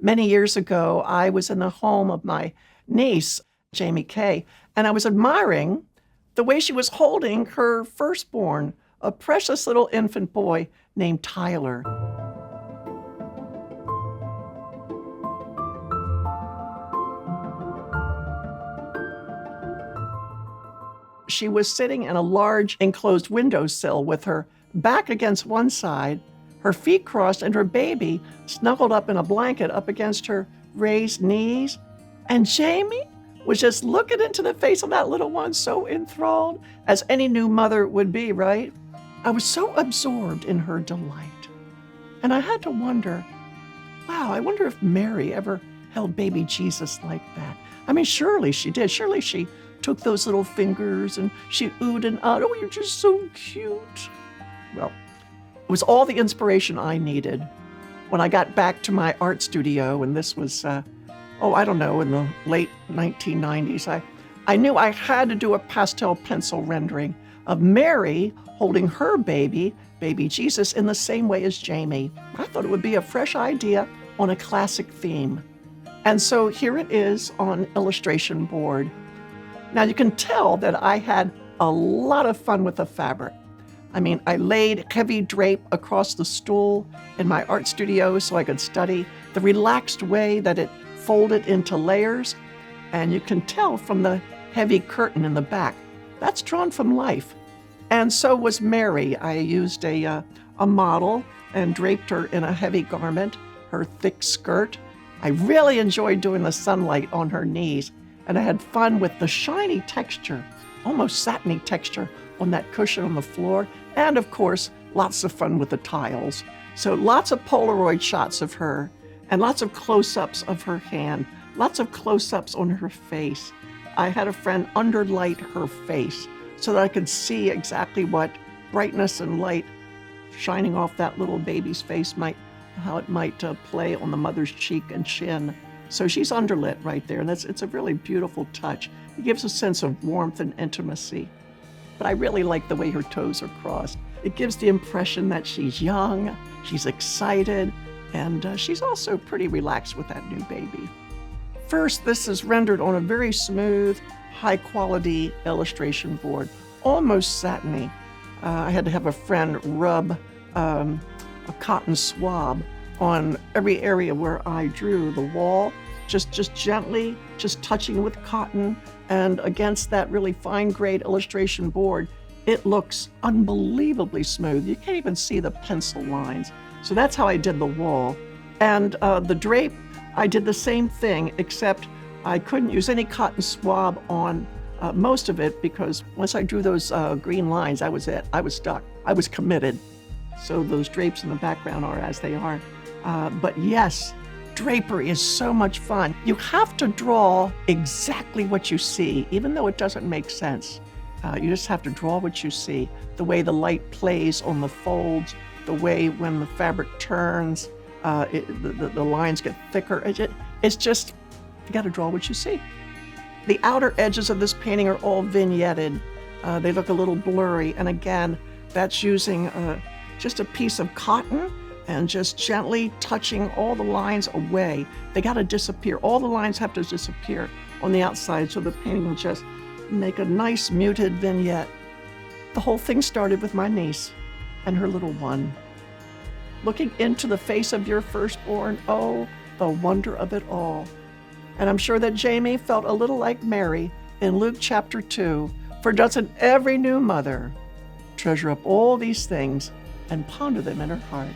Many years ago, I was in the home of my niece, Jamie Kay, and I was admiring the way she was holding her firstborn, a precious little infant boy named Tyler. She was sitting in a large enclosed windowsill with her back against one side, her feet crossed, and her baby snuggled up in a blanket up against her raised knees. And Jamie was just looking into the face of that little one, so enthralled, as any new mother would be, right? I was so absorbed in her delight. And I had to wonder, wow, I wonder if Mary ever held baby Jesus like that. I mean, surely she did. Surely she took those little fingers and she oohed and ahhed. Oh, you're just so cute. Well, it was all the inspiration I needed when I got back to my art studio, and this was, in the late 1990s. I knew I had to do a pastel pencil rendering of Mary holding her baby Jesus, in the same way as Jamie. I thought it would be a fresh idea on a classic theme. And so here it is on illustration board. Now you can tell that I had a lot of fun with the fabric. I mean, I laid heavy drape across the stool in my art studio so I could study the relaxed way that it folded into layers. And you can tell from the heavy curtain in the back, that's drawn from life. And so was Mary. I used a model and draped her in a heavy garment, her thick skirt. I really enjoyed doing the sunlight on her knees, and I had fun with the shiny texture, almost satiny texture on that cushion on the floor, and of course, lots of fun with the tiles. So lots of Polaroid shots of her, and lots of close-ups of her hand, lots of close-ups on her face. I had a friend underlight her face so that I could see exactly what brightness and light shining off that little baby's face how it might play on the mother's cheek and chin. So she's underlit right there, and it's a really beautiful touch. It gives a sense of warmth and intimacy. But I really like the way her toes are crossed. It gives the impression that she's young, she's excited, and she's also pretty relaxed with that new baby. First, this is rendered on a very smooth, high-quality illustration board, almost satiny. I had to have a friend rub a cotton swab on every area where I drew the wall, just gently, just touching with cotton, and against that really fine grade illustration board, it looks unbelievably smooth. You can't even see the pencil lines. So that's how I did the wall. And the drape, I did the same thing, except I couldn't use any cotton swab on most of it, because once I drew those green lines, that was it. I was stuck. I was committed. So those drapes in the background are as they are. But yes, drapery is so much fun. You have to draw exactly what you see, even though it doesn't make sense. You just have to draw what you see, the way the light plays on the folds, the way when the fabric turns, the lines get thicker. It's just, you got to draw what you see. The outer edges of this painting are all vignetted. They look a little blurry. And again, that's using just a piece of cotton and just gently touching all the lines away. They got to disappear. All the lines have to disappear on the outside, so the painting will just make a nice muted vignette. The whole thing started with my niece and her little one. Looking into the face of your firstborn, oh, the wonder of it all. And I'm sure that Jamie felt a little like Mary in Luke chapter 2, for doesn't every new mother treasure up all these things and ponder them in her heart?